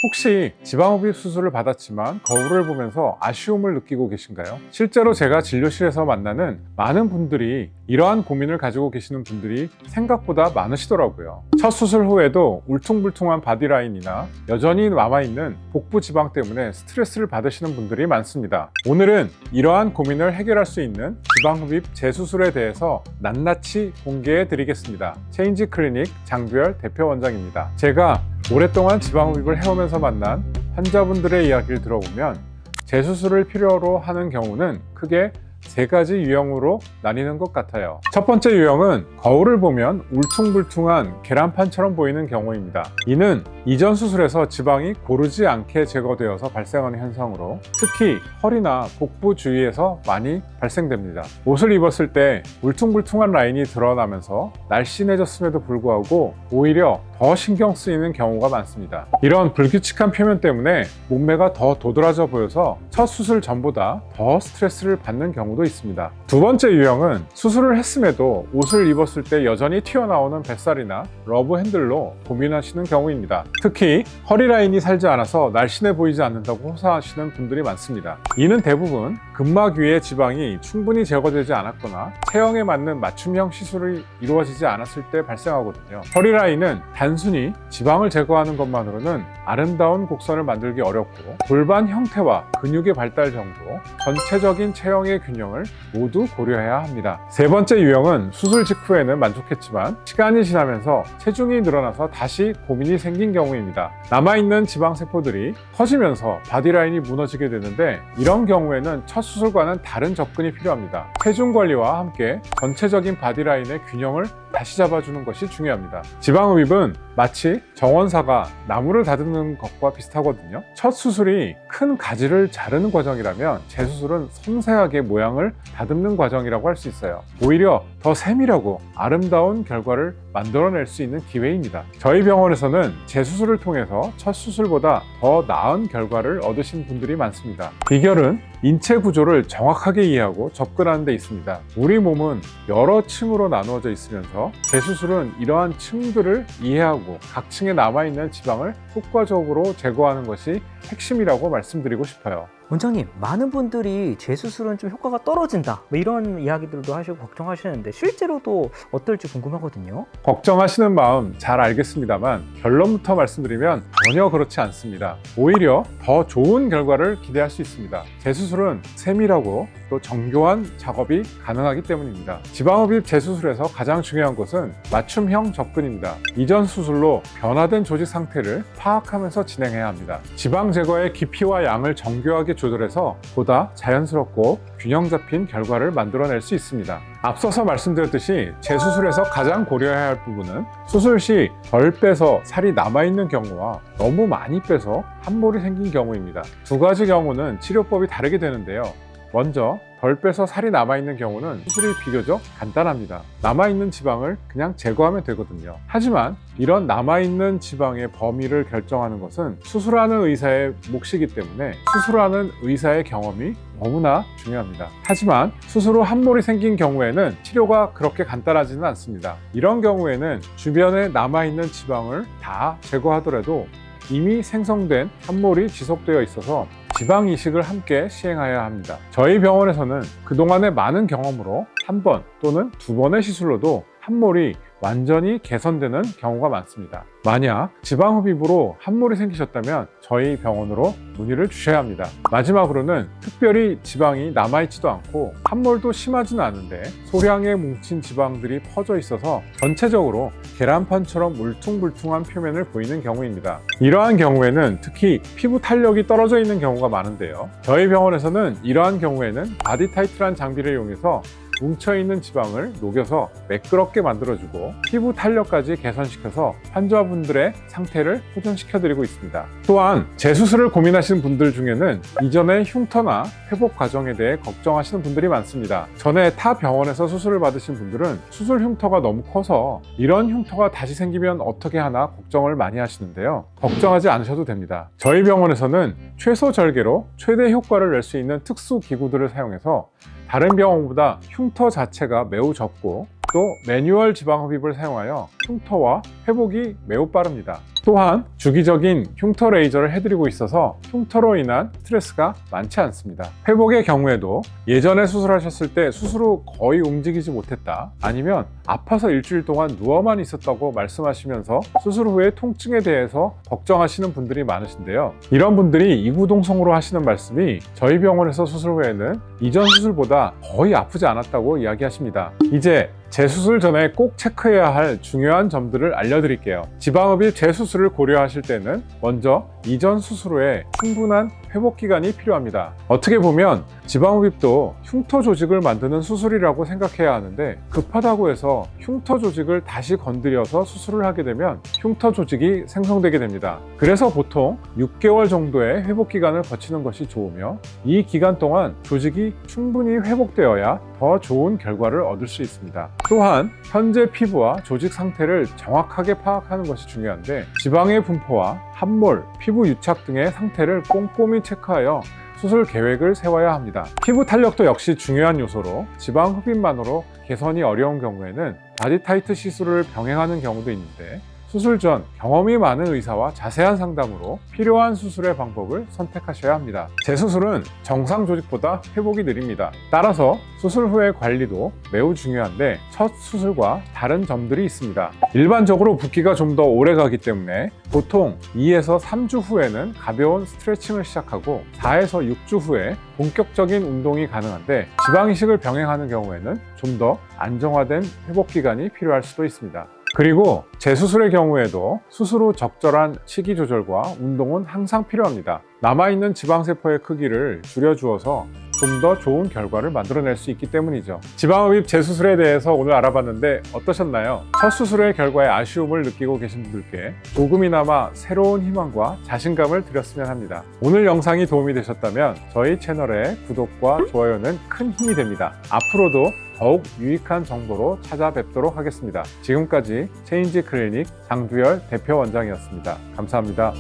혹시 지방흡입 수술을 받았지만 거울을 보면서 아쉬움을 느끼고 계신가요? 실제로 제가 진료실에서 만나는 많은 분들이 이러한 고민을 가지고 계시는 분들이 생각보다 많으시더라고요. 첫 수술 후에도 울퉁불퉁한 바디라인이나 여전히 남아있는 복부 지방 때문에 스트레스를 받으시는 분들이 많습니다. 오늘은 이러한 고민을 해결할 수 있는 지방흡입 재수술에 대해서 낱낱이 공개해 드리겠습니다. 체인지 클리닉 장규열 대표 원장입니다. 제가 오랫동안 지방흡입을 해오면서 만난 환자분들의 이야기를 들어보면 재수술을 필요로 하는 경우는 크게 세 가지 유형으로 나뉘는 것 같아요. 첫 번째 유형은 거울을 보면 울퉁불퉁한 계란판처럼 보이는 경우입니다. 이는 이전 수술에서 지방이 고르지 않게 제거되어서 발생하는 현상으로 특히 허리나 복부 주위에서 많이 발생됩니다. 옷을 입었을 때 울퉁불퉁한 라인이 드러나면서 날씬해졌음에도 불구하고 오히려 더 신경 쓰이는 경우가 많습니다. 이런 불규칙한 표면 때문에 몸매가 더 도드라져 보여서 첫 수술 전보다 더 스트레스를 받는 경우도 있습니다. 두 번째 유형은 수술을 했음에도 옷을 입었을 때 여전히 튀어나오는 뱃살이나 러브 핸들로 고민하시는 경우입니다. 특히 허리 라인이 살지 않아서 날씬해 보이지 않는다고 호소하시는 분들이 많습니다. 이는 대부분 근막 위의 지방이 충분히 제거되지 않았거나 체형에 맞는 맞춤형 시술이 이루어지지 않았을 때 발생하거든요. 허리 라인은 단순히 지방을 제거하는 것만으로는 아름다운 곡선을 만들기 어렵고 골반 형태와 근육의 발달 정도, 전체적인 체형의 균형을 모두 고려해야 합니다. 세 번째 유형은 수술 직후에는 만족했지만 시간이 지나면서 체중이 늘어나서 다시 고민이 생긴 경우입니다. 남아있는 지방세포들이 커지면서 바디라인이 무너지게 되는데 이런 경우에는 첫 수술과는 다른 접근이 필요합니다. 체중 관리와 함께 전체적인 바디라인의 균형을 다시 잡아주는 것이 중요합니다. 지방흡입은 마치 정원사가 나무를 다듬는 것과 비슷하거든요. 첫 수술이 큰 가지를 자르는 과정이라면 재수술은 섬세하게 모양을 다듬는 과정이라고 할 수 있어요. 오히려 더 세밀하고 아름다운 결과를 만들어낼 수 있는 기회입니다. 저희 병원에서는 재수술을 통해서 첫 수술보다 더 나은 결과를 얻으신 분들이 많습니다. 비결은 인체 구조를 정확하게 이해하고 접근하는 데 있습니다. 우리 몸은 여러 층으로 나누어져 있으면서 재수술은 이러한 층들을 이해하고 각 층에 남아있는 지방을 효과적으로 제거하는 것이 핵심이라고 말씀드리고 싶어요. 원장님, 많은 분들이 재수술은 좀 효과가 떨어진다 이런 이야기들도 하시고 걱정하시는데 실제로도 어떨지 궁금하거든요. 걱정하시는 마음 잘 알겠습니다만 결론부터 말씀드리면 전혀 그렇지 않습니다. 오히려 더 좋은 결과를 기대할 수 있습니다. 재수술은 세밀하고 또 정교한 작업이 가능하기 때문입니다. 지방흡입 재수술에서 가장 중요한 것은 맞춤형 접근입니다. 이전 수술로 변화된 조직 상태를 파악하면서 진행해야 합니다. 지방 제거의 깊이와 양을 정교하게 조절해서 보다 자연스럽고 균형 잡힌 결과를 만들어낼 수 있습니다. 앞서서 말씀드렸듯이 재수술에서 가장 고려해야 할 부분은 수술 시 덜 빼서 살이 남아있는 경우와 너무 많이 빼서 함몰이 생긴 경우입니다. 두 가지 경우는 치료법이 다르게 되는데요. 먼저 덜 빼서 살이 남아있는 경우는 수술이 비교적 간단합니다. 남아있는 지방을 그냥 제거하면 되거든요. 하지만 이런 남아있는 지방의 범위를 결정하는 것은 수술하는 의사의 몫이기 때문에 수술하는 의사의 경험이 너무나 중요합니다. 하지만 수술 후 함몰이 생긴 경우에는 치료가 그렇게 간단하지는 않습니다. 이런 경우에는 주변에 남아있는 지방을 다 제거하더라도 이미 생성된 함몰이 지속되어 있어서 지방 이식을 함께 시행해야 합니다. 저희 병원에서는 그동안의 많은 경험으로 한 번 또는 두 번의 시술로도 함몰이 완전히 개선되는 경우가 많습니다. 만약 지방흡입으로 함몰이 생기셨다면 저희 병원으로 문의를 주셔야 합니다. 마지막으로는 특별히 지방이 남아있지도 않고 함몰도 심하지는 않은데 소량의 뭉친 지방들이 퍼져 있어서 전체적으로 계란판처럼 울퉁불퉁한 표면을 보이는 경우입니다. 이러한 경우에는 특히 피부 탄력이 떨어져 있는 경우가 많은데요. 저희 병원에서는 이러한 경우에는 바디타이트란 장비를 이용해서 뭉쳐있는 지방을 녹여서 매끄럽게 만들어주고 피부 탄력까지 개선시켜서 환자분들의 상태를 호전시켜드리고 있습니다. 또한 재수술을 고민하시는 분들 중에는 이전의 흉터나 회복 과정에 대해 걱정하시는 분들이 많습니다. 전에 타 병원에서 수술을 받으신 분들은 수술 흉터가 너무 커서 이런 흉터가 다시 생기면 어떻게 하나 걱정을 많이 하시는데요. 걱정하지 않으셔도 됩니다. 저희 병원에서는 최소 절개로 최대 효과를 낼 수 있는 특수 기구들을 사용해서 다른 병원보다 흉터 자체가 매우 적고 또 매뉴얼 지방흡입을 사용하여 흉터와 회복이 매우 빠릅니다. 또한 주기적인 흉터 레이저를 해드리고 있어서 흉터로 인한 스트레스가 많지 않습니다. 회복의 경우에도 예전에 수술하셨을 때 수술 후 거의 움직이지 못했다, 아니면 아파서 일주일 동안 누워만 있었다고 말씀하시면서 수술 후에 통증에 대해서 걱정하시는 분들이 많으신데요. 이런 분들이 이구동성으로 하시는 말씀이 저희 병원에서 수술 후에는 이전 수술보다 거의 아프지 않았다고 이야기하십니다. 이제 재수술 전에 꼭 체크해야 할 중요한 점들을 알려드릴게요. 지방흡입 재수술을 고려하실 때는 먼저 이전 수술 후에 충분한 회복 기간이 필요합니다. 어떻게 보면 지방흡입도 흉터 조직을 만드는 수술이라고 생각해야 하는데, 급하다고 해서 흉터 조직을 다시 건드려서 수술을 하게 되면 흉터 조직이 생성되게 됩니다. 그래서 보통 6개월 정도의 회복 기간을 거치는 것이 좋으며, 이 기간 동안 조직이 충분히 회복되어야 더 좋은 결과를 얻을 수 있습니다. 또한 현재 피부와 조직 상태를 정확하게 파악하는 것이 중요한데, 지방의 분포와 함몰, 피부 유착 등의 상태를 꼼꼼히 체크하여 수술 계획을 세워야 합니다. 피부 탄력도 역시 중요한 요소로, 지방 흡입만으로 개선이 어려운 경우에는 바디 타이트 시술을 병행하는 경우도 있는데, 수술 전 경험이 많은 의사와 자세한 상담으로 필요한 수술의 방법을 선택하셔야 합니다. 재수술은 정상 조직보다 회복이 느립니다. 따라서 수술 후의 관리도 매우 중요한데, 첫 수술과 다른 점들이 있습니다. 일반적으로 붓기가 좀 더 오래 가기 때문에 보통 2에서 3주 후에는 가벼운 스트레칭을 시작하고 4에서 6주 후에 본격적인 운동이 가능한데, 지방 이식을 병행하는 경우에는 좀 더 안정화된 회복 기간이 필요할 수도 있습니다. 그리고 재수술의 경우에도 수술 후 적절한 식이 조절과 운동은 항상 필요합니다. 남아있는 지방세포의 크기를 줄여주어서 좀 더 좋은 결과를 만들어낼 수 있기 때문이죠. 지방흡입 재수술에 대해서 오늘 알아봤는데 어떠셨나요? 첫 수술의 결과에 아쉬움을 느끼고 계신 분들께 조금이나마 새로운 희망과 자신감을 드렸으면 합니다. 오늘 영상이 도움이 되셨다면 저희 채널의 구독과 좋아요는 큰 힘이 됩니다. 앞으로도 더욱 유익한 정보로 찾아뵙도록 하겠습니다. 지금까지 체인지 클리닉 장두열 대표 원장이었습니다. 감사합니다.